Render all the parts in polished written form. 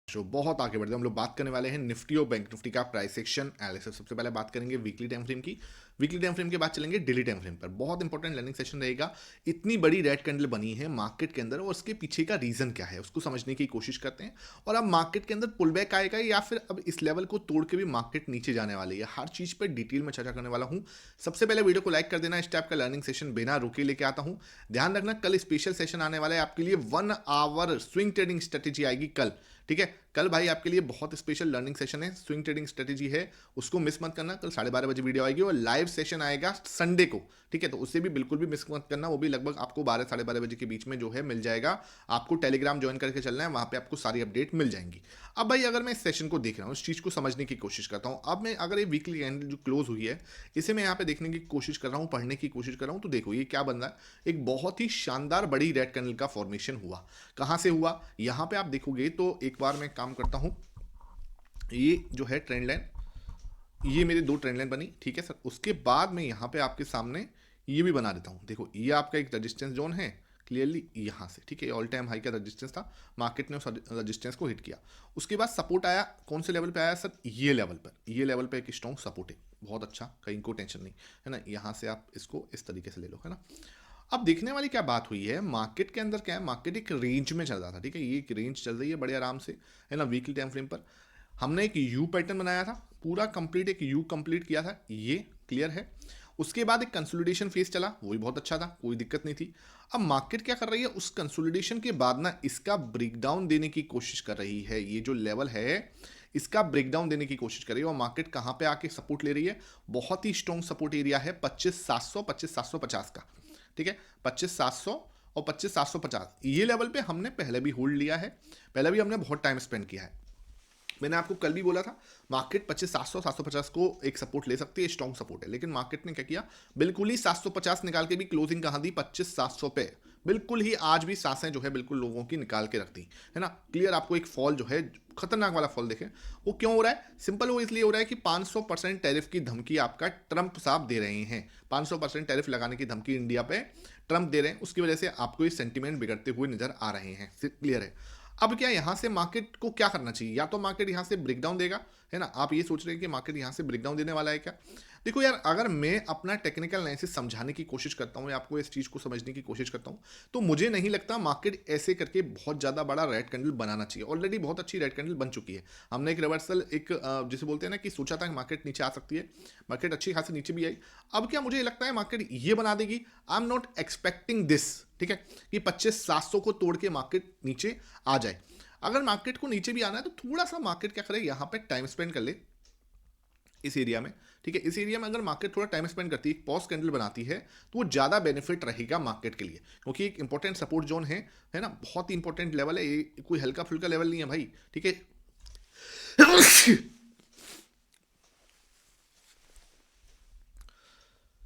Show बहुत आगे बढ़ते हैं। हम लोग बात करने वाले हैं निफ्टी और बैंक निफ्टी का प्राइस एक्शन एनालिसिस। सबसे पहले बात करेंगे वीकली टाइम फ्रेम की। वीकली टाइम फ्रेम के बाद चलेंगे डेली टाइम फ्रेम पर। बहुत इंपॉर्टेंट लर्निंग सेशन रहेगा। इतनी बड़ी रेड कैंडल बनी है मार्केट के अंदर और उसके पीछे का रीजन क्या है उसको समझने की कोशिश करते हैं। और अब मार्केट के अंदर पुल बैक आएगा या फिर अब इस लेवल को तोड़ के भी मार्केट नीचे जाने वाली है, हर चीज पर डिटेल में चर्चा करने वाला हूँ। सबसे पहले वीडियो को लाइक कर देना। इस टाइप का लर्निंग सेशन बिना रुके लेके आता हूँ। ध्यान रखना, कल स्पेशल सेशन आने वाला है आपके लिए। 1 आवर स्विंग ट्रेडिंग स्ट्रेटेजी आएगी कल। ठीक है, कल भाई आपके लिए बहुत स्पेशल लर्निंग सेशन है, स्विंग ट्रेडिंग स्ट्रेटेजी है, उसको मिस मत करना। कल 12:30 बजे वीडियो आएगी और लाइव सेशन आएगा संडे को। ठीक है, तो उससे भी बिल्कुल भी मिस मत करना। वो भी लगभग आपको 12-12:30 बजे के बीच में जो है मिल जाएगा। आपको टेलीग्राम ज्वाइन करके चलना है, वहां पे आपको सारी अपडेट मिल जाएंगी। अब भाई अगर मैं इस सेशन को देख रहा हूँ, इस चीज को समझने की कोशिश करता हूँ। अब मैं अगर ये वीकली कैंडल जो क्लोज हुई है इसे मैं यहाँ पे देखने की कोशिश कर रहा हूँ, पढ़ने की कोशिश कर रहा हूँ, तो देखो ये क्या बन रहा है। एक बहुत ही शानदार बड़ी रेड कैंडल का फॉर्मेशन हुआ। कहाँ से हुआ यहाँ पे आप देखोगे तो एक बार मैं काम करता हूँ। ये जो है ट्रेंड लाइन, ये मेरी 2 ट्रेंड लाइन बनी। ठीक है सर, उसके बाद मैं यहाँ पे आपके सामने ये भी बना देता हूँ। देखो ये आपका एक रजिस्टेंस जोन है क्लियरली यहाँ से। ठीक है, ऑल टाइम हाई का रजिस्टेंस था, मार्केट ने उस रजिस्टेंस को हिट किया। उसके बाद सपोर्ट आया, कौन से लेवल पे आया सर, ये लेवल पर। ये लेवल पे एक स्ट्रॉन्ग सपोर्ट है, बहुत अच्छा, कहीं को टेंशन नहीं है ना। यहाँ से आप इसको इस तरीके से ले लो, है ना। अब देखने वाली क्या बात हुई है, मार्केट के अंदर क्या है, मार्केट एक रेंज में चल रहा था। ठीक है, ये एक रेंज चल रही है बड़े आराम से, है ना। वीकली टाइम फ्रेम पर हमने एक यू पैटर्न बनाया था, पूरा कंप्लीट एक यू कंप्लीट किया था, ये क्लियर है। उसके बाद एक कंसोलिडेशन फेज चला, वो भी बहुत अच्छा था, कोई दिक्कत नहीं थी। अब मार्केट क्या कर रही है, उस कंसोलिडेशन के बाद ना इसका ब्रेकडाउन देने की कोशिश कर रही है। ये जो लेवल है इसका ब्रेकडाउन देने की कोशिश कर रही है। और मार्केट कहां पे आके सपोर्ट ले रही है, बहुत ही स्ट्रॉन्ग सपोर्ट एरिया है 25,700 25,750 का। ठीक है, 25,700 और 25,750 ये लेवल पे हमने पहले भी होल्ड लिया है, पहले भी हमने बहुत टाइम स्पेंड किया है। मैंने आपको कल भी बोला था मार्केट 25,700 750 को एक सपोर्ट ले सकती है, स्ट्रॉन्ग सपोर्ट है। लेकिन मार्केट ने क्या किया, बिल्कुल ही 750 निकाल के भी क्लोजिंग कहां दी, 25,700 पे। बिल्कुल ही आज भी सांसें जो है बिल्कुल लोगों की निकाल के रखती है ना। क्लियर, आपको एक फॉल जो है खतरनाक वाला फॉल देखें, वो क्यों हो रहा है, सिंपल वो इसलिए हो रहा है कि 500% टैरिफ की धमकी आपका ट्रंप साहब दे रहे हैं। 500% टैरिफ लगाने की धमकी इंडिया पे ट्रंप दे रहे हैं, उसकी वजह से आपको ये सेंटीमेंट बिगड़ते हुए नजर आ रहे हैं। क्लियर है। अब क्या यहां से मार्केट को क्या करना चाहिए, या तो मार्केट यहां से ब्रेकडाउन देगा, है ना। आप ये सोच रहे हैं कि मार्केट यहां से ब्रेकडाउन देने वाला है क्या। देखो यार, अगर मैं अपना टेक्निकल एनालिसिस समझाने की कोशिश करता हूं या आपको इस चीज को समझने की कोशिश करता हूं, तो मुझे नहीं लगता मार्केट ऐसे करके बहुत ज्यादा बड़ा रेड कैंडल बनाना चाहिए। ऑलरेडी बहुत अच्छी रेड कैंडल बन चुकी है। हमने एक रिवर्सल, एक जिसे बोलते हैं ना कि सोचा था कि मार्केट नीचे आ सकती है, मार्केट अच्छी खासी नीचे भी आई। अब क्या मुझे लगता है मार्केट ये बना देगी, I am not expecting this. ठीक है, कि 25,700 को तोड़ के मार्केट नीचे आ जाए। अगर मार्केट को नीचे भी आना है तो थोड़ा सा मार्केट क्या करे, यहां पे टाइम स्पेंड कर ले इस एरिया में। ठीक है, इस एरिया में अगर मार्केट थोड़ा टाइम स्पेंड करती है, पॉज कैंडल बनाती है, तो वो ज्यादा बेनिफिट रहेगा मार्केट के लिए, क्योंकि एक इंपॉर्टेंट सपोर्ट जोन है ना, बहुत ही इंपॉर्टेंट लेवल है ये, कोई हल्का फुल्का लेवल नहीं है भाई। ठीक है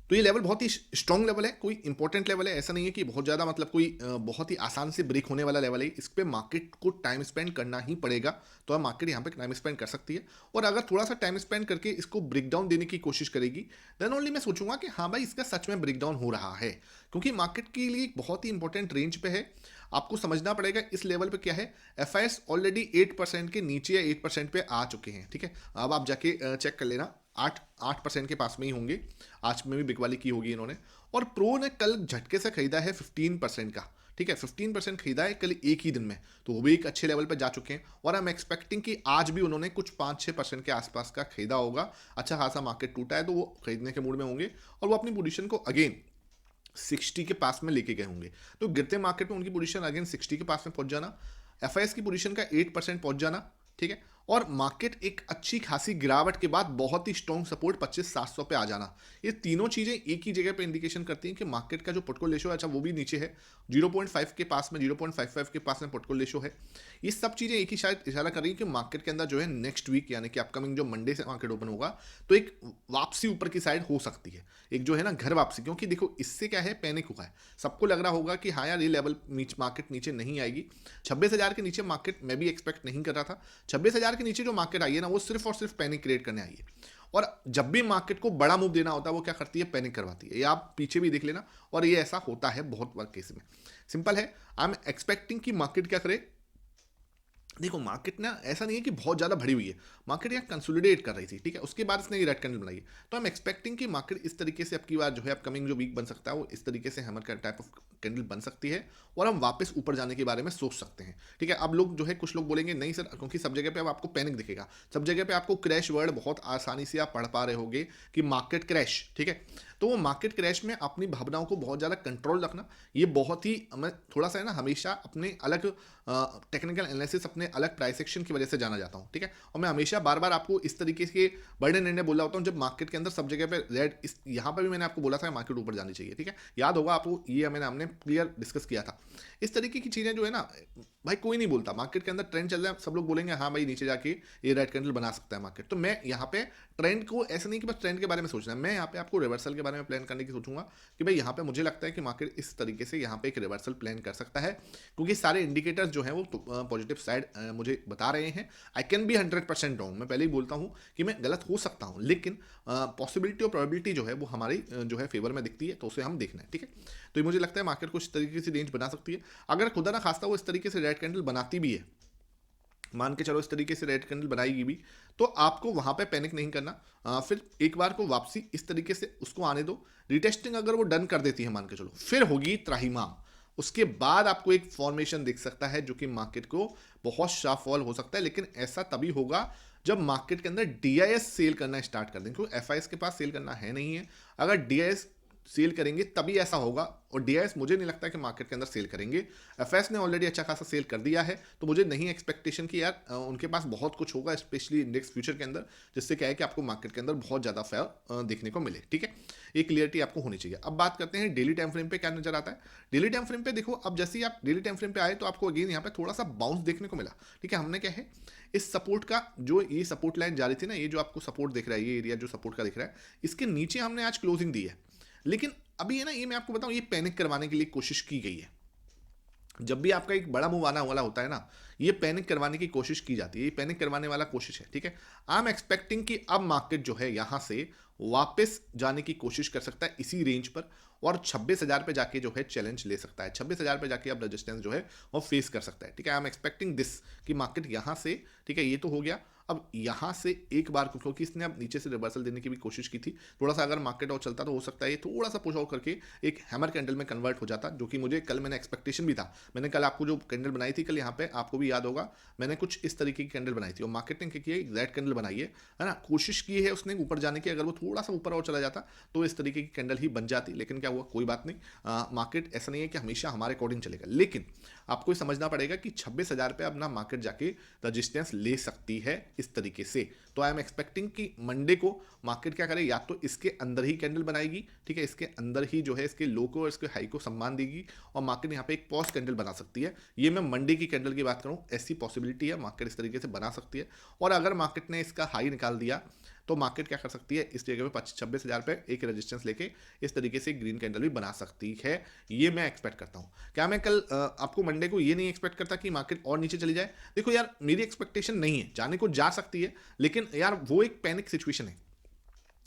तो ये लेवल बहुत ही स्ट्रॉन्ग लेवल है, कोई इंपॉर्टेंट लेवल है, ऐसा नहीं है कि बहुत ज़्यादा मतलब कोई बहुत ही आसान से ब्रेक होने वाला लेवल है। इस पर मार्केट को टाइम स्पेंड करना ही पड़ेगा, तो अब मार्केट यहाँ पे टाइम स्पेंड कर सकती है। और अगर थोड़ा सा टाइम स्पेंड करके इसको ब्रेक डाउन देने की कोशिश करेगी, देन ओनली मैं सोचूंगा कि हाँ भाई इसका सच में ब्रेक डाउन हो रहा है, क्योंकि मार्केट के लिए एक बहुत ही इंपॉर्टेंट रेंज पे है। आपको समझना पड़ेगा इस लेवल पे क्या है, एफ ऑलरेडी 8% के नीचे या 8% पे आ चुके हैं। ठीक है, अब आप जाके चेक कर लेना, 8% के पास में ही होंगे। आज में भी बिकवाली की होगी इन्होंने। और प्रो ने कल झटके से खरीदा है 15% का। ठीक है, 15% खरीदा है कल एक ही दिन में, तो वो भी एक अच्छे लेवल पर जा चुके हैं। और आई एम एक्सपेक्टिंग कि आज भी उन्होंने कुछ 5-6% के आसपास का खरीदा होगा। अच्छा खासा मार्केट टूटा है तो वो खरीदने के मूड में होंगे और वो अपनी पोजीशन को अगेन 60 के पास में लेके गए होंगे। तो गिरते मार्केट में उनकी पोजीशन अगेन 60 के पास में पहुंच जाना, एफ की पोजीशन का 8% पहुंच जाना। ठीक है, और मार्केट एक अच्छी खासी गिरावट के बाद बहुत ही स्ट्रॉन्ग सपोर्ट 25,700 पे आ जाना, ये तीनों चीजें एक ही जगह पे इंडिकेशन करती हैं कि मार्केट का जो पोर्टफोलियो रेशो है, अच्छा वो भी नीचे है, 0.5 के पास में, 0.55 के पास में पोर्टफोलियो रेशो है। ये सब चीजें एक ही शायद इशारा कर रही है कि मार्केट के अंदर जो है नेक्स्ट वीक यानी कि अपकमिंग जो मंडे से मार्केट ओपन होगा, तो एक वापसी ऊपर की साइड हो सकती है, एक जो है ना घर वापसी। क्योंकि देखो इससे क्या है, पैनिक हुआ है, सबको लग रहा होगा कि हाँ यार ये लेवल मार्केट नीचे नहीं आएगी। 26,000 के नीचे मार्केट मैं भी एक्सपेक्ट नहीं कर रहा था। 26,000 के नीचे जो मार्केट आई है ना, वो सिर्फ और सिर्फ पैनिक क्रिएट करने आई है। और जब भी मार्केट को बड़ा मूव देना होता है वो क्या करती है, पैनिक करवाती है। ये आप पीछे भी देख लेना, और ये ऐसा होता है बहुत बार केस में। सिंपल है, आई एम एक्सपेक्टिंग कि मार्केट क्या करे, देखो मार्केट ना ऐसा नहीं है कि बहुत ज़्यादा भरी हुई है, मार्केट यहाँ कंसोलिडेट कर रही थी, ठीक है, उसके बाद इसने ये रेड कैंडल बनाई है। तो आई एम एक्सपेक्टिंग कि मार्केट इस तरीके से अब की बार जो है अपकमिंग जो वीक बन सकता है वो इस तरीके से हैमर का टाइप ऑफ कैंडल बन सकती है, और हम वापस ऊपर जाने के बारे में सोच सकते हैं, ठीक है। अब लोग जो है कुछ लोग बोलेंगे नहीं सर, क्योंकि सब जगह पे अब आपको पैनिक दिखेगा, सब जगह पे आपको क्रैश वर्ड बहुत आसानी से आप पढ़ पा रहे होगे कि मार्केट क्रैश, ठीक है। तो वो मार्केट क्रैश में अपनी भावनाओं को बहुत ज़्यादा कंट्रोल रखना, ये बहुत ही, मैं थोड़ा सा है ना हमेशा अपने अलग टेक्निकल एनालिसिस, अपने अलग प्राइस एक्शन की वजह से जाना जाता हूँ, ठीक है। और मैं हमेशा बार बार आपको इस तरीके के बड़े निर्णय बोला होता हूँ जब मार्केट के अंदर सब जगह पे रेड, इस यहाँ पर भी मैंने आपको बोला था मार्केट ऊपर जानी चाहिए, ठीक है, याद होगा आपको, ये हमने क्लियर डिस्कस किया था। इस तरीके की चीज़ें जो है ना भाई कोई नहीं बोलता, मार्केट के अंदर ट्रेंड चल रहा है, सब लोग बोलेंगे हाँ भाई नीचे जाके ये रेड कैंडल बना सकता है मार्केट। तो मैं यहाँ पे ट्रेंड को ऐसा नहीं कि बस ट्रेंड के बारे में सोचना है, मैं यहाँ पे आपको रिवर्सल के बारे में प्लान करने की सोचूंगा कि भाई यहाँ पे मुझे लगता है कि मार्केट इस तरीके से यहाँ पे एक रिवर्सल प्लान कर सकता है, क्योंकि सारे इंडिकेटर्स जो हैं वो पॉजिटिव साइड मुझे बता रहे हैं। आई कैन बी 100% रॉन्ग, मैं पहले ही बोलता हूँ कि मैं गलत हो सकता हूँ, लेकिन पॉसिबिलिटी और प्रोबेबिलिटी जो है वो हमारी जो है फेवर में दिखती है, तो उसे हम देखना है, ठीक है। तो ये मुझे लगता है मार्केट को इस तरीके से रेंज बना सकती है। अगर खुदा ना खास्ता वो इस तरीके से रेड कैंडल बनाती भी है, मान के चलो इस तरीके से रेड कैंडल बनाएगी भी, तो आपको वहां पे पैनिक नहीं करना। फिर एक बार को वापसी इस तरीके से उसको आने दो, रिटेस्टिंग अगर वो डन कर देती है मान के चलो, फिर होगी त्राहिमाम, उसके बाद आपको एक फॉर्मेशन दिख सकता है जो कि मार्केट को बहुत शार्प फॉल हो सकता है, लेकिन ऐसा तभी होगा जब मार्केट के अंदर डीआईएस सेल करना स्टार्ट कर दें, क्योंकि एफआईएस के पास सेल करना है नहीं है। अगर डीआईएस सेल करेंगे तभी ऐसा होगा, और डीआईएस मुझे नहीं लगता कि मार्केट के अंदर सेल करेंगे। एफएस ने ऑलरेडी अच्छा खासा सेल कर दिया है, तो मुझे नहीं एक्सपेक्टेशन कि यार उनके पास बहुत कुछ होगा स्पेशली इंडेक्स फ्यूचर के अंदर, जिससे क्या है कि आपको मार्केट के अंदर बहुत ज़्यादा फेयर देखने को मिले, ठीक है। ये क्लियरिटी आपको होनी चाहिए। अब बात करते हैं डेली टाइम फ्रेम पे क्या नजर आता है। डेली टाइम फ्रेम पे देखो, अब जैसे ही आप डेली टाइम फ्रेम पे आए तो आपको अगेन यहाँ पे थोड़ा सा बाउंस देखने को मिला, ठीक है। हमने क्या है इस सपोर्ट का, जो ये सपोर्ट लाइन जा रही थी ना, ये जो आपको सपोर्ट दिख रहा है, ये एरिया जो सपोर्ट का दिख रहा है, इसके नीचे हमने आज क्लोजिंग दी है। लेकिन अभी है ना, ये मैं आपको बताऊं, ये पैनिक करवाने के लिए कोशिश की गई है। जब भी आपका एक बड़ा मूव आना वाला होता है ना, ये पैनिक करवाने की कोशिश की जाती है, ये पैनिक करवाने वाला कोशिश है, ठीक है। आई एम एक्सपेक्टिंग कि अब मार्केट जो है यहां से वापस जाने की कोशिश कर सकता है इसी रेंज पर, और 26,000 पे जाके जो है चैलेंज ले सकता है, 26,000 पे जाके अब रेजिस्टेंस जो है वो फेस कर सकता है, ठीक है। आई एम एक्सपेक्टिंग दिस कि मार्केट यहां से, ठीक है, ये तो हो गया, अब यहां से एक बार को, क्योंकि इसने अब नीचे से रिवर्सल देने की भी कोशिश की थी, थोड़ा सा अगर मार्केट और चलता तो हो सकता है ये थोड़ा सा पुश आउट करके एक हैमर कैंडल में कन्वर्ट हो जाता, जो कि मुझे कल मैंने एक्सपेक्टेशन भी था। मैंने कल आपको जो कैंडल बनाई थी कल यहाँ पे, आपको भी याद होगा, मैंने कुछ इस तरीके की कैंडल बनाई थी, और मार्केट ने क्या किया, रेड कैंडल बनाई है ना, कोशिश की है उसने ऊपर जाने की, अगर वो थोड़ा सा ऊपर और चला जाता तो इस तरीके की कैंडल ही बन जाती, लेकिन क्या हुआ, कोई बात नहीं। मार्केट ऐसा नहीं है कि हमेशा हमारे अकॉर्डिंग चलेगा, लेकिन आपको समझना पड़ेगा कि 26,000 पे अब ना मार्केट जाके रजिस्टेंस ले सकती है इस तरीके से। तो आई एम एक्सपेक्टिंग कि मंडे को मार्केट क्या करे, या तो इसके अंदर ही कैंडल बनाएगी, ठीक है, इसके अंदर ही जो है इसके लो को और इसके हाई को सम्मान देगी, और मार्केट यहाँ पे एक पॉज कैंडल बना सकती है। ये मैं मंडे की कैंडल की बात करूँ, ऐसी पॉसिबिलिटी है, मार्केट इस तरीके से बना सकती है। और अगर मार्केट ने इसका हाई निकाल दिया तो मार्केट क्या कर सकती है, इस जगह पे 26,000 पे एक रेजिस्टेंस लेके इस तरीके से ग्रीन कैंडल भी बना सकती है। ये मैं एक्सपेक्ट करता हूँ। क्या मैं कल आपको मंडे को ये नहीं एक्सपेक्ट करता कि मार्केट और नीचे चली जाए। देखो यार, मेरी एक्सपेक्टेशन नहीं है, जाने को जा सकती है, लेकिन यार वो एक पैनिक सिचुएशन है,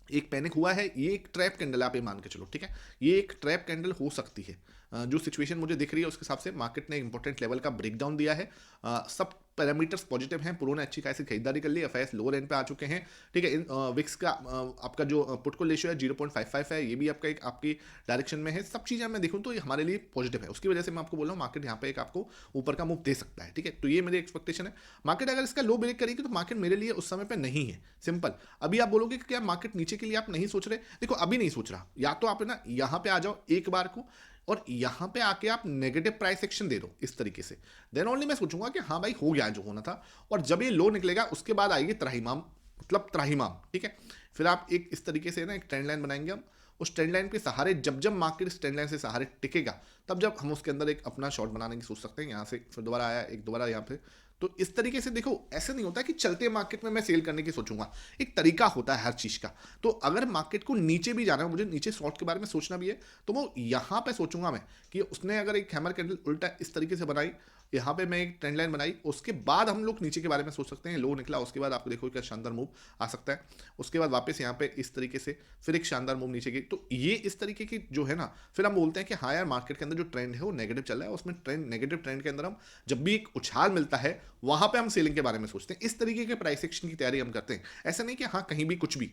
एक पैनिक हुआ है, ये एक ट्रैप कैंडल आप ये मान के चलो, ठीक है, ये एक ट्रैप कैंडल हो सकती है। जो सिचुएशन मुझे दिख रही है उसके हिसाब से मार्केट ने इंपॉर्टेंट लेवल का ब्रेकडाउन दिया है, सब पैरामीटर्स पॉजिटिव हैं, प्रो ने अच्छी खासी खरीदारी कर ली, एफआईएस लोअर एंड पे आ चुके हैं, ठीक है। इन विक्स का आपका जो पुट को रेशियो है 0.55 है, ये भी आपका एक आपकी डायरेक्शन में है। सब चीज़ें मैं देखूँ तो ये हमारे लिए पॉजिटिव है, उसकी वजह से मैं आपको बोल रहा हूँ मार्केट यहाँ पे एक आपको ऊपर का मूव दे सकता है, ठीक है। तो ये मेरी एक्सपेक्टेशन है। मार्केट अगर इसका लो ब्रेक करेगी तो मार्केट मेरे लिए उस समय पर नहीं है, सिंपल। अभी आप बोलोगे कि क्या मार्केट नीचे के लिए आप नहीं सोच रहे, देखो अभी नहीं सोच रहा, या तो आप ना यहाँ पे आ जाओ एक बार को, और यहां पे आके आप नेगेटिव प्राइस एक्शन दे दो इस तरीके से, देन ओनली मैं सोचूंगा कि हाँ भाई हो गया जो होना था। और जब ये लो निकलेगा उसके बाद आएगी त्राहिमाम, मतलब त्राहिमाम, ठीक है। फिर आप एक इस तरीके से ना एक ट्रेंड लाइन बनाएंगे हम, उस ट्रेंड लाइन के सहारे जब जब मार्केट इस ट्रेंड लाइन से सहारे टिकेगा, तब जब हम उसके अंदर एक अपना शॉर्ट बनाने की सोच सकते हैं। यहाँ से फिर दोबारा आया, एक दोबारा यहाँ पे, तो इस तरीके से देखो, ऐसे नहीं होता कि चलते मार्केट में मैं सेल करने की सोचूंगा, एक तरीका होता है हर चीज का। तो अगर मार्केट को नीचे भी जाना है, मुझे नीचे शॉर्ट के बारे में सोचना भी है, तो वो यहां पे सोचूंगा मैं कि उसने अगर एक हैमर कैंडल उल्टा इस तरीके से बनाई, यहाँ पे मैं एक ट्रेंड लाइन बनाई, उसके बाद हम लोग नीचे के बारे में सोच सकते हैं। लो निकला, उसके बाद आपको देखो क्या शानदार मूव आ सकता है, उसके बाद वापस यहाँ पे इस तरीके से फिर एक शानदार मूव नीचे की। तो ये इस तरीके की जो है ना, फिर हम बोलते हैं कि हाँ यार मार्केट के अंदर जो ट्रेंड है वो नेगेटिव चल रहा है, उसमें ट्रेंड नेगेटिव ट्रेंड के अंदर हम जब भी एक उछाल मिलता है वहां पे हम सेलिंग के बारे में सोचते हैं। इस तरीके के प्राइस एक्शन की तैयारी हम करते हैं, ऐसा नहीं कि हाँ कहीं भी कुछ भी,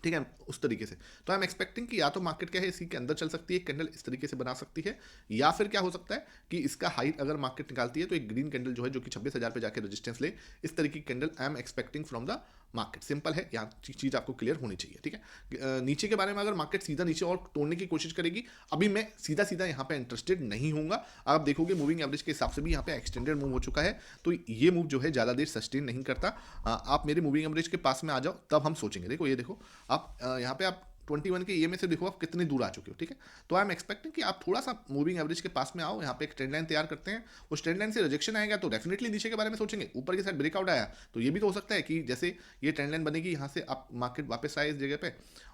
ठीक है, उस तरीके से। तो आई एम एक्सपेक्टिंग कि या तो मार्केट क्या है इसी के अंदर चल सकती है, कैंडल इस तरीके से बना सकती है, या फिर क्या हो सकता है कि इसका हाई अगर मार्केट निकालती है तो एक ग्रीन कैंडल जो है, जो कि 26,000 पे जाके रेजिस्टेंस ले, इस तरीके की candle I am expecting from the market. Simple है, यहाँ चीज़ आपको क्लियर होनी चाहिए, ठीक है। नीचे के बारे में अगर मार्केट सीधा नीचे और तोड़ने की कोशिश करेगी, अभी मैं सीधा सीधा यहाँ पे इंटरेस्टेड नहीं हूँगा। आप देखोगे मूविंग एवरेज के हिसाब से भी यहाँ पे एक्सटेंडेड मूव हो चुका है, तो ये मूव जो है ज़्यादा देर सस्टेन नहीं करता। आप मेरे मूविंग एवरेज के पास में आ जाओ, तब हम सोचेंगे। देखो ये देखो आप यहाँ पे आप 21 के ईएमए से देखो आप कितने दूर आ चुके हो, ठीक है। तो आई एम एक्सपेक्टिंग कि आप थोड़ा सा मूविंग एवरेज के पास में आओ, यहाँ पे एक ट्रेंड लाइन तैयार करते हैं, उस ट्रेंड लाइन से रिजेक्शन आएगा तो डेफिनेटली नीचे के बारे में सोचेंगे। ऊपर की साइड ब्रेकआउट आया तो ये भी तो हो सकता है कि जैसे ये ट्रेंड लाइन बनेगी, यहाँ से आप मार्केट वापस आए इस जगह पे,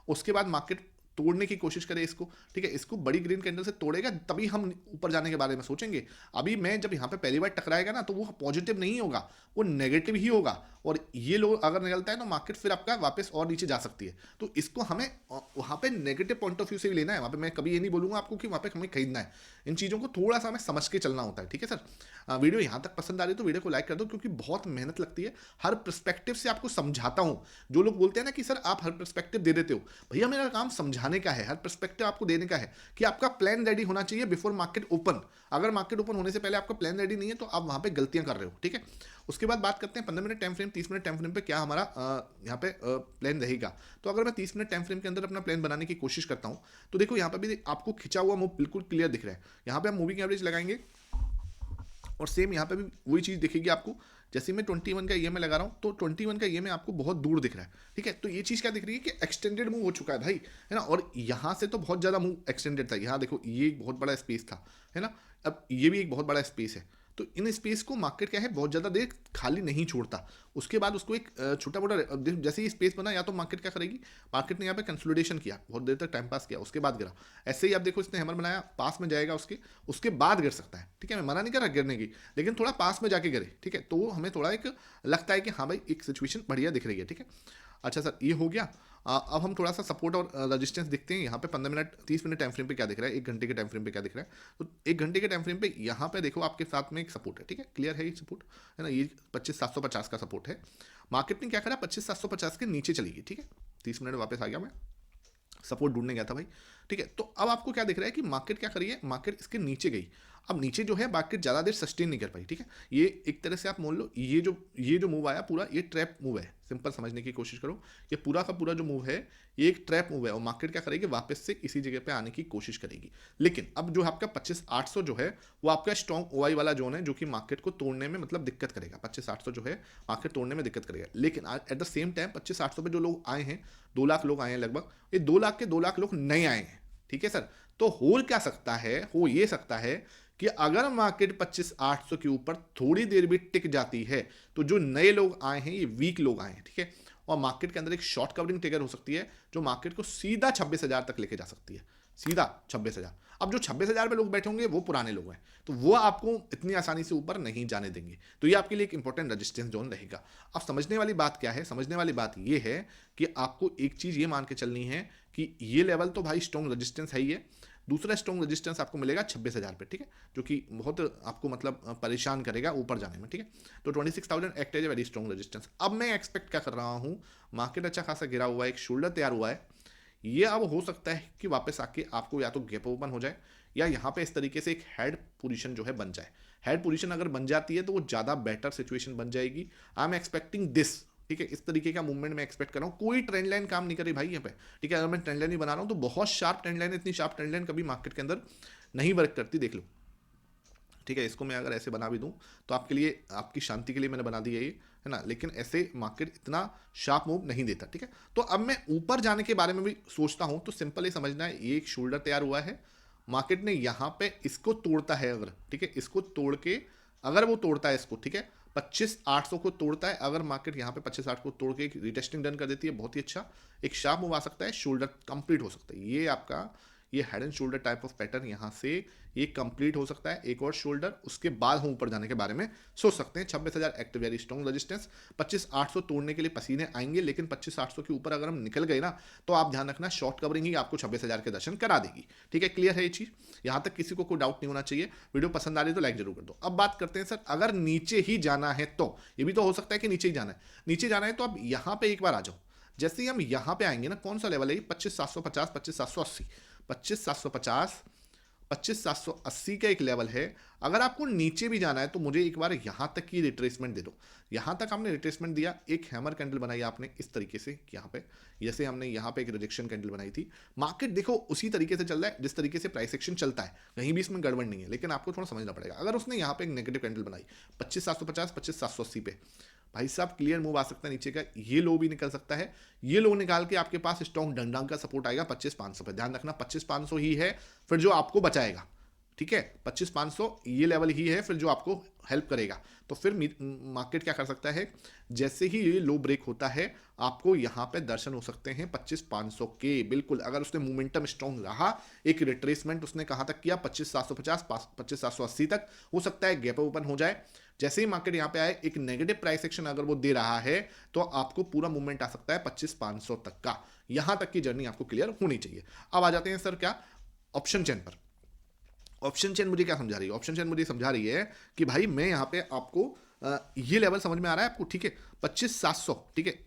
उसके बाद मार्केट तोड़ने की कोशिश करे इसको, ठीक है, इसको बड़ी ग्रीन कैंडल से तोड़ेगा तभी हम ऊपर जाने के बारे में सोचेंगे। अभी मैं जब यहाँ पे पहली बार टकराएगा ना तो वो पॉजिटिव नहीं होगा, वो नेगेटिव ही होगा, और ये लो अगर निकलता है तो मार्केट फिर आपका वापस और नीचे जा सकती है। तो इसको हमें वहाँ पे नेगेटिव पॉइंट ऑफ व्यू से भी लेना है। वहाँ पे मैं कभी ये नहीं बोलूँगा आपको कि वहाँ पे हमें खरीदना है, इन चीज़ों को थोड़ा सा हमें समझ के चलना होता है, ठीक है सर। वीडियो यहाँ तक पसंद आ रही है तो वीडियो को लाइक कर दो, क्योंकि बहुत मेहनत लगती है, हर पर्सपेक्टिव से आपको समझाता हूँ। जो लोग बोलते हैं ना कि सर आप हर पर्सपेक्टिव दे देते हो, भैया मेरा काम समझाने का है, हर पर्सपेक्टिव आपको देने का है, कि आपका प्लान रेडी होना चाहिए बिफोर मार्केट ओपन। अगर मार्केट ओपन होने से पहले आपका प्लान रेडी नहीं है तो आप वहाँ पे गलतियाँ कर रहे हो, ठीक है। उसके बाद बात करते हैं 15 minute time frame, 30 minute time frame पे क्या हमारा यहाँ पे प्लान रहेगा। तो अगर मैं 30 मिनट टाइम फ्रेम के अंदर अपना प्लान बनाने की कोशिश करता हूँ, तो देखो यहाँ पे भी आपको खिंचा हुआ मूव बिल्कुल क्लियर दिख रहा है। यहाँ पे हम मूविंग एवरेज लगाएंगे और सेम यहाँ पे भी वही चीज़ दिखेगी आपको। जैसे मैं 21 का ईएमए लगा रहा हूँ तो 21 का ईएमए आपको बहुत दूर दिख रहा है, ठीक है। तो ये चीज़ क्या दिख रही है कि एक्सटेंडेड मूव हो चुका है भाई, है ना। और यहाँ से तो बहुत ज़्यादा मूव एक्सटेंडेड था, यहाँ देखो ये एक बहुत बड़ा स्पेस था, है ना। अब ये भी एक बहुत बड़ा स्पेस है, तो इन स्पेस को मार्केट क्या है बहुत ज़्यादा देर खाली नहीं छोड़ता। उसके बाद उसको एक छोटा मोटा जैसे ही स्पेस बना, या तो मार्केट क्या करेगी, मार्केट ने यहाँ पे कंसोलिडेशन किया, बहुत देर तक टाइम पास किया, उसके बाद गिरा। ऐसे ही आप देखो इसने हैमर बनाया, पास में जाएगा उसके बाद गिर सकता है, ठीक है। मैं मना नहीं कर रहा गिरने की, लेकिन थोड़ा पास में जाके गिरे, ठीक है। तो हमें थोड़ा एक लगता है कि हाँ भाई एक सिचुएशन बढ़िया दिख रही है, ठीक है। अच्छा सर ये हो गया। अब हम थोड़ा सा सपोर्ट और रेजिस्टेंस देखते हैं। यहाँ पे 15 मिनट 30 मिनट टाइम फ्रेम पे क्या दिख रहा है, 1 घंटे के टाइम फ्रेम पे क्या दिख रहा है। तो 1 घंटे के टाइम फ्रेम पे यहाँ पे देखो आपके साथ में एक सपोर्ट है, ठीक है, क्लियर है ये सपोर्ट, है ना। ये 25,750 का सपोर्ट है। मार्केट ने क्या करा, 25,750 के नीचे चली गई, ठीक है। 30 मिनट वापस आ गया, मैं सपोर्ट ढूंढने गया था भाई, ठीक है। तो अब आपको क्या दिख रहा है कि मार्केट क्या करी है, मार्केट इसके नीचे गई। अब नीचे जो है मार्केट ज़्यादा देर सस्टेन नहीं कर पाई, ठीक है। ये एक तरह से आप मान लो ये जो मूव आया पूरा ये ट्रैप मूव है, सिंपल समझने की कोशिश करो। ये पूरा का पूरा जो मूव है ये एक ट्रैप मूव है, और मार्केट क्या करेगी, वापस से इसी जगह पे आने की कोशिश करेगी। लेकिन अब जो आपका 25,800 जो है वो आपका स्ट्रॉन्ग ओआई वाला जोन है, जो कि मार्केट को तोड़ने में मतलब दिक्कत करेगा। 25,800 जो है मार्केट तोड़ने में दिक्कत करेगा। लेकिन एट द सेम टाइम 25,800 पे जो लोग आए हैं, 2 लाख लोग आए हैं लगभग, ये 2 लाख के 2 लाख लोग नए आए हैं, ठीक है सर। तो हो क्या सकता है, हो ये सकता है कि अगर मार्केट 25,800 के ऊपर थोड़ी देर भी टिक जाती है तो जो नए लोग आए हैं ये वीक लोग आए हैं, ठीक है। और मार्केट के अंदर एक शॉर्ट कवरिंग ट्रिगर हो सकती है जो मार्केट को सीधा 26,000 तक लेके जा सकती है, सीधा 26,000। अब जो 26,000 पे लोग बैठे होंगे वो पुराने लोग हैं, तो वो आपको इतनी आसानी से ऊपर नहीं जाने देंगे। तो ये आपके लिए एक इंपॉर्टेंट रेजिस्टेंस जोन रहेगा। अब समझने वाली बात क्या है, समझने वाली बात ये है कि आपको एक चीज़ ये मान के चलनी है कि ये लेवल तो भाई स्ट्रॉन्ग रेजिस्टेंस है ही है। दूसरा स्ट्रॉन्ग रेजिस्टेंस आपको मिलेगा 26,000 पे, ठीक है, जो कि बहुत आपको मतलब परेशान करेगा ऊपर जाने में, ठीक है। तो 26,000 act as a very strong resistance. अब मैं एक्सपेक्ट क्या कर रहा हूँ, मार्केट अच्छा खासा गिरा हुआ है, एक शोल्डर तैयार हुआ है, ये अब हो सकता है कि वापस आके आपको या तो गैप ओपन हो जाए या यहाँ पे इस तरीके से एक हेड पोजीशन जो है बन जाए। हेड पोजीशन अगर बन जाती है तो वो ज़्यादा बेटर सिचुएशन बन जाएगी। आई एम एक्सपेक्टिंग दिस, ठीक है, इस तरीके का मूवमेंट मैं एक्सपेक्ट कर रहा हूँ। कोई ट्रेंड लाइन काम नहीं करी भाई यहाँ पे, ठीक है। अगर मैं ट्रेंड लाइन ही बना रहा हूँ तो बहुत शार्प ट्रेंड लाइन, इतनी शार्प ट्रेंड लाइन कभी मार्केट के अंदर नहीं वर्क करती, देख लो, ठीक है। इसको मैं अगर ऐसे बना भी दूं तो आपके लिए, आपकी शांति के लिए मैंने बना दिया ये, है ना। लेकिन ऐसे मार्केट इतना शार्प मूव नहीं देता, ठीक है। तो अब मैं ऊपर जाने के बारे में भी सोचता हूं तो सिंपल ही समझना है, ये एक शोल्डर तैयार हुआ है, मार्केट ने यहाँ पे इसको तोड़ता है अगर, ठीक है, इसको तोड़ के अगर वो तोड़ता है इसको, ठीक है, 25,800 को तोड़ता है, अगर मार्केट यहाँ पे 25,800 को तोड़ के एक रिटेस्टिंग डन कर देती है, बहुत ही अच्छा एक शार्प मूव आ सकता है, शोल्डर कंप्लीट हो सकता है। ये आपका ये head and shoulder type of pattern यहाँ से ये कंप्लीट हो सकता है, एक और शोल्डर, उसके बाद हम ऊपर जाने के बारे में सोच सकते हैं। 26,000 एक्टिव वेरी स्ट्रॉन्ग रेजिस्टेंस, 25,800 तोड़ने के लिए पसीने आएंगे, लेकिन 25,800 के ऊपर अगर हम निकल गए ना तो आप ध्यान रखना शॉर्ट कवरिंग ही आपको 26,000 के दर्शन करा देगी। ठीक है, क्लियर है ये चीज, यहाँ तक किसी को कोई डाउट नहीं होना चाहिए। वीडियो पसंद आ रही है तो लाइक जरूर कर दो। अब बात करते हैं सर, अगर नीचे ही जाना है तो ये भी तो हो सकता है कि नीचे ही जाना है, नीचे जाना है तो आप यहाँ पे एक बार आ जाओ। जैसे ही हम यहाँ पे आएंगे ना, कौन सा लेवल है ये, 25,750, 25,780, 25,750, 25,780 का एक लेवल है। अगर आपको नीचे भी जाना है तो मुझे एक बार यहाँ तक की रिट्रेसमेंट दे दो। यहाँ तक आपने रिट्रेसमेंट दिया, एक हैमर कैंडल बनाई आपने इस तरीके से यहाँ पे, जैसे हमने यहाँ पे एक रिजेक्शन कैंडल बनाई थी। मार्केट देखो उसी तरीके से चल रहा है जिस तरीके से प्राइस एक्शन चलता है, कहीं भी इसमें गड़बड़ नहीं है, लेकिन आपको थोड़ा समझना पड़ेगा। अगर उसने यहाँ पे एक नेगेटिव कैंडल बनाई 25,750, 25,780 पे, भाई साहब क्लियर मूव आ सकता है नीचे का, ये लो भी निकल सकता है। ये लो निकाल के आपके पास स्ट्रॉन्ग डंडा का सपोर्ट आएगा 25,500 पे, ध्यान रखना 25,500 ही है फिर जो आपको बचाएगा। ठीक है, 25,500 ये लेवल ही है फिर जो आपको हेल्प करेगा। तो फिर मार्केट क्या कर सकता है, जैसे ही ये लो ब्रेक होता है आपको यहाँ पे दर्शन हो सकते हैं 25,500 के, बिल्कुल। अगर उसने मोमेंटम स्ट्रॉन्ग रहा, एक रिट्रेसमेंट उसने कहाँ तक किया, 25,750, 25,780 तक, हो सकता है गैप ओपन हो जाए। जैसे ही मार्केट यहाँ पे आए, एक नेगेटिव प्राइस एक्शन अगर वो दे रहा है तो आपको पूरा मूवमेंट आ सकता है 25,500 तक का। यहां तक की जर्नी आपको क्लियर होनी चाहिए। अब आ जाते हैं सर क्या, ऑप्शन चेन पर। ऑप्शन चेन मुझे क्या समझा रही है, ऑप्शन चेन मुझे समझा रही है कि भाई मैं यहाँ पे आपको ये लेवल समझ में आ रहा है आपको, ठीक है, 25,700, ठीक है,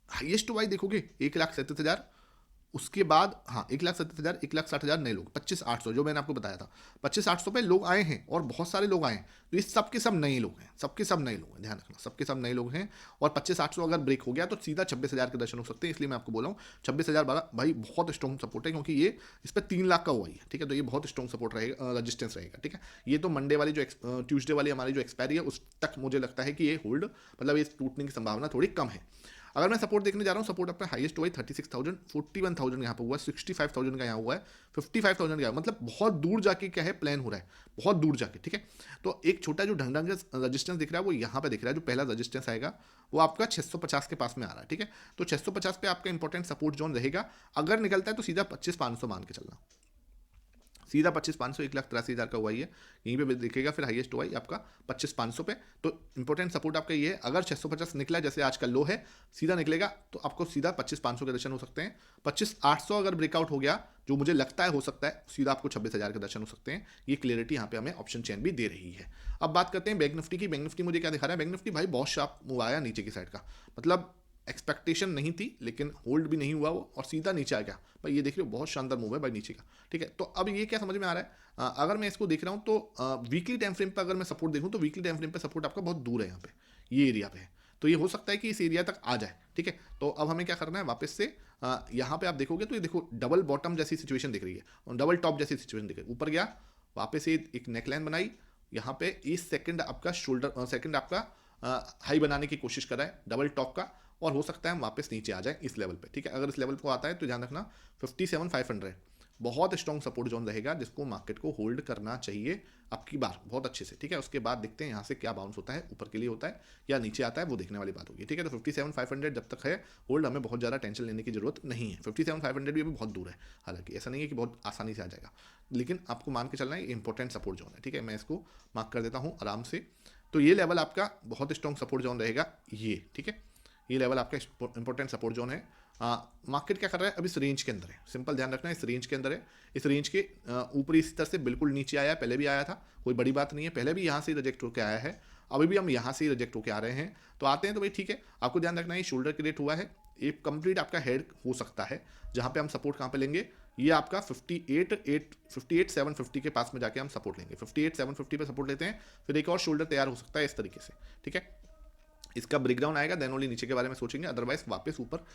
हाईएस्ट वाई देखोगे 1,37,000, उसके बाद हाँ 1,37,000, 1,60,000 नए लोग, 25,800 जो मैंने आपको बताया था, 25,800 पे लोग आए हैं और बहुत सारे लोग आए हैं, तो ये सबके सब नए लोग हैं, सबके सब नए लोग हैं, ध्यान रखना सबके सब नए लोग हैं। और 25,800 अगर ब्रेक हो गया तो सीधा 26,000 के दर्शन हो सकते हैं, इसलिए मैं आपको बोला हूँ 26,000 भाई बहुत स्ट्रॉन्ग सपोर्ट है, क्योंकि ये इस पर 3 लाख का हुआ है, ठीक है, तो ये बहुत स्ट्रॉन्ग सपोर्ट रहेगा, रजिस्टेंस रहेगा। ठीक है, ये तो मंडे वाली जो ट्यूसडे वाली हमारी जो एक्सपायरी है उस तक मुझे लगता है कि ये होल्ड, मतलब ये टूटने की संभावना थोड़ी कम है। अगर मैं सपोर्ट देखने जा रहा हूँ, सपोर्ट अपना हाईएस्ट हुआ है 36,000, 41,000 यहाँ पे हुआ है, 65,000 का यहाँ हुआ है, 55,000 का, मतलब बहुत दूर जाके क्या है प्लान हो रहा है, बहुत दूर जाके। ठीक है, तो एक छोटा जो ढंग ढंग का रजिस्टेंस दिख रहा है वो यहाँ पे दिख रहा है, जो पहला रजिस्टेंस आएगा वो आपका 650 के पास में आ रहा है। ठीक है, तो 650 पे आपका इंपॉर्टेंट सपोर्ट जोन रहेगा। अगर निकलता है तो सीधा 25,500 मान के चलना, सीधा 25,500, 1,83,000 का हुआ ही है, यहीं पे दिखेगा। फिर हाईएस्ट हुआ ही आपका 25,500 पे, तो इंपॉर्टेंट सपोर्ट आपका ये है। अगर 650 निकला जैसे आज का लो है, सीधा निकलेगा तो आपको सीधा 25,500 के दर्शन हो सकते हैं। 25,800 अगर ब्रेकआउट हो गया, जो मुझे लगता है हो सकता है, सीधा आपको 26,000 के दर्शन हो सकते हैं। ये क्लियरिटी यहाँ पे हमें ऑप्शन चेन भी दे रही है। अब बात करते हैं बैंक निफ्टी की। बैंक निफ्टी मुझे क्या दिखा रहा है, बैंक निफ्टी भाई बहुत शार्प मूव आया नीचे की साइड का, मतलब एक्सपेक्टेशन नहीं थी लेकिन होल्ड भी नहीं हुआ वो, और सीधा नीचे आ गया भाई। ये देख रहे हो बहुत शानदार मूव है भाई नीचे का। ठीक है, तो अब ये क्या समझ में आ रहा है, अगर मैं इसको देख रहा हूँ तो वीकली टाइम फ्रेम पर अगर मैं सपोर्ट देखूँ तो वीकली टाइम फ्रेम पर सपोर्ट आपका बहुत दूर है, यहाँ पे ये एरिया पे है, तो ये हो सकता है कि इस एरिया तक आ जाए। ठीक है, तो अब हमें क्या करना है, वापस से यहाँ पे आप देखोगे तो ये देखो डबल बॉटम जैसी सिचुएशन दिख रही है और डबल टॉप जैसी सिचुएशन दिख रही है। ऊपर गया, वापस से एक नेकलाइन बनाई, यहाँ पे इस सेकंड आपका शोल्डर, सेकंड आपका हाई बनाने की कोशिश कर रहा है डबल टॉप का, और हो सकता है हम वापस नीचे आ जाए इस लेवल पे। ठीक है, अगर इस लेवल को आता है तो ध्यान रखना 57,500 बहुत स्ट्रॉन्ग सपोर्ट जोन रहेगा, जिसको मार्केट को होल्ड करना चाहिए अब की बार बहुत अच्छे से। ठीक है, उसके बाद देखते हैं यहाँ से क्या बाउंस होता है, ऊपर के लिए होता है या नीचे आता है, वो देखने वाली बात होगी। ठीक है, तो 57,500 जब तक है होल्ड, हमें बहुत ज़्यादा टेंशन लेने की जरूरत नहीं है। 57,500 भी अभी बहुत दूर है, हालांकि ऐसा नहीं है कि बहुत आसानी से आ जाएगा, लेकिन आपको मान के चलना है इंपॉर्टेंट सपोर्ट जोन है। ठीक है, मैं इसको मार्क कर देता हूँ आराम से। तो ये लेवल आपका बहुत स्ट्रॉन्ग सपोर्ट जोन रहेगा ये। ठीक है, ये लेवल आपका इंपॉर्टेंट सपोर्ट जोन है। मार्केट क्या कर रहा है, अब इस रेंज के अंदर है, सिंपल ध्यान रखना, इस रेंज के अंदर है। इस रेंज के ऊपरी इस तरह से बिल्कुल नीचे आया है, पहले भी आया था, कोई बड़ी बात नहीं है, पहले भी यहाँ से रिजेक्ट होकर आया है, अभी भी हम यहाँ से ही रिजेक्ट होकर आ रहे हैं। तो आते हैं तो भाई ठीक है, आपको ध्यान रखना है शोल्डर क्रिएट हुआ है, एक कंप्लीट आपका हेड हो सकता है, जहाँ पे हम सपोर्ट कहाँ पे लेंगे, ये आपका 58,750 के पास में जाके हम सपोर्ट लेंगे। 58,750 पे सपोर्ट लेते हैं, फिर एक और शोल्डर तैयार हो सकता है इस तरीके से। ठीक है, इसका ब्रेकडाउन आएगा, देन ओनली नीचे के बारे में सोचेंगे, अदरवाइज वापस ऊपर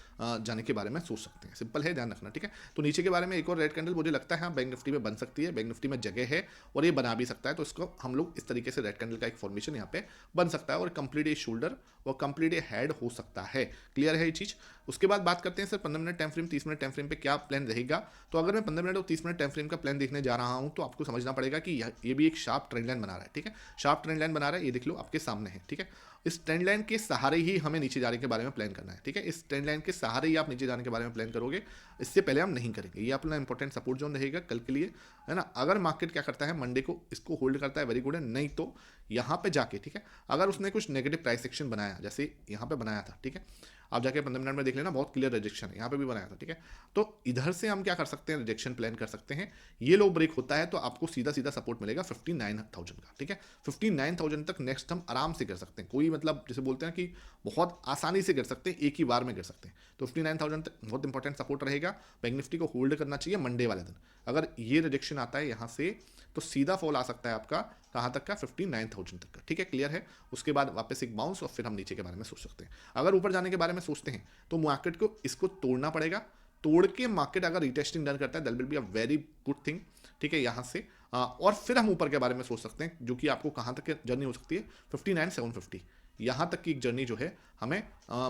जाने के बारे में सोच सकते हैं। सिंपल है, ध्यान रखना। ठीक है, तो नीचे के बारे में एक और रेड कैंडल मुझे लगता है हाँ बैंक निफ्टी में बन सकती है, बैंक निफ्टी में जगह है और ये बना भी सकता है, तो इसको हम लोग इस तरीके से रेड कैंडल का एक फॉर्मेशन यहाँ पे बन सकता है और कंप्लीट ए शोल्डर और कंप्लीट ए हेड हो सकता है। क्लियर है ये चीज़। उसके बाद बात करते हैं sir 15 minute time frame 30 minute time frame पे क्या प्लान रहेगा। तो अगर मैं 15 मिनट और 30 मिनट टाइम फ्रेम का प्लान देखने जा रहा हूं तो आपको समझना पड़ेगा कि ये भी एक शार्प ट्रेंड लाइन बना रहा है, ठीक है। शार्प ट्रेंड लाइन बना रहा है, ये देख लो आपके सामने है, ठीक है। इस ट्रेंड लाइन के सहारे ही हमें नीचे जाने के बारे में प्लान करना है, ठीक है। इस ट्रेंड लाइन के सहारे ही आप नीचे जाने के बारे में प्लान करोगे, इससे पहले हम नहीं करेंगे। ये अपना इंपॉर्टेंट सपोर्ट जोन रहेगा कल के लिए, है ना। अगर मार्केट क्या करता है, मंडे को इसको होल्ड करता है, वेरी गुड है, नहीं तो यहाँ पे जाके, ठीक है, अगर उसने कुछ नेगेटिव प्राइस एक्शन बनाया, जैसे यहाँ पे बनाया था, ठीक है, आप जाके 15 मिनट में देख लेना, बहुत क्लियर रिजेक्शन है, यहाँ पे भी बनाया था, ठीक है। तो इधर से हम क्या कर सकते हैं, रिजेक्शन प्लान कर सकते हैं। ये लो ब्रेक होता है तो आपको सीधा सीधा सपोर्ट मिलेगा 59,000 का, ठीक है। 59,000 तक नेक्स्ट हम आराम से कर सकते हैं, कोई मतलब जैसे बोलते हैं कि बहुत आसानी से कर सकते हैं, एक ही बार में कर सकते हैं। तो 59,000 तक बहुत इंपॉर्टेंट सपोर्ट रहेगा। बैंक निफ्टी को होल्ड करना चाहिए मंडे वाले दिन। अगर ये रिजेक्शन आता है यहाँ से तो सीधा फॉल आ सकता है आपका कहाँ तक का, 59,000 तक का, ठीक है, क्लियर है। उसके बाद वापस एक बाउंस और फिर हम नीचे के बारे में सोच सकते हैं। अगर ऊपर जाने के बारे में सोचते हैं तो मार्केट को इसको तोड़ना पड़ेगा। तोड़ के मार्केट अगर रिटेस्टिंग डन करता है, that will be a very good thing, ठीक है, यहाँ से और फिर हम ऊपर के बारे में सोच सकते हैं, जो कि आपको कहाँ तक की जर्नी हो सकती है, 59,750 यहाँ तक की एक जर्नी जो है हमें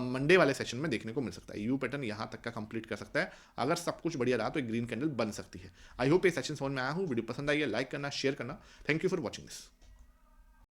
मंडे वाले सेशन में देखने को मिल सकता है। यू पैटर्न यहाँ तक का कंप्लीट कर सकता है। अगर सब कुछ बढ़िया रहा तो एक ग्रीन कैंडल बन सकती है। आई होप ये सेशन समझ में आया हूँ। वीडियो पसंद आई है, लाइक करना, शेयर करना। Thank you for watching this.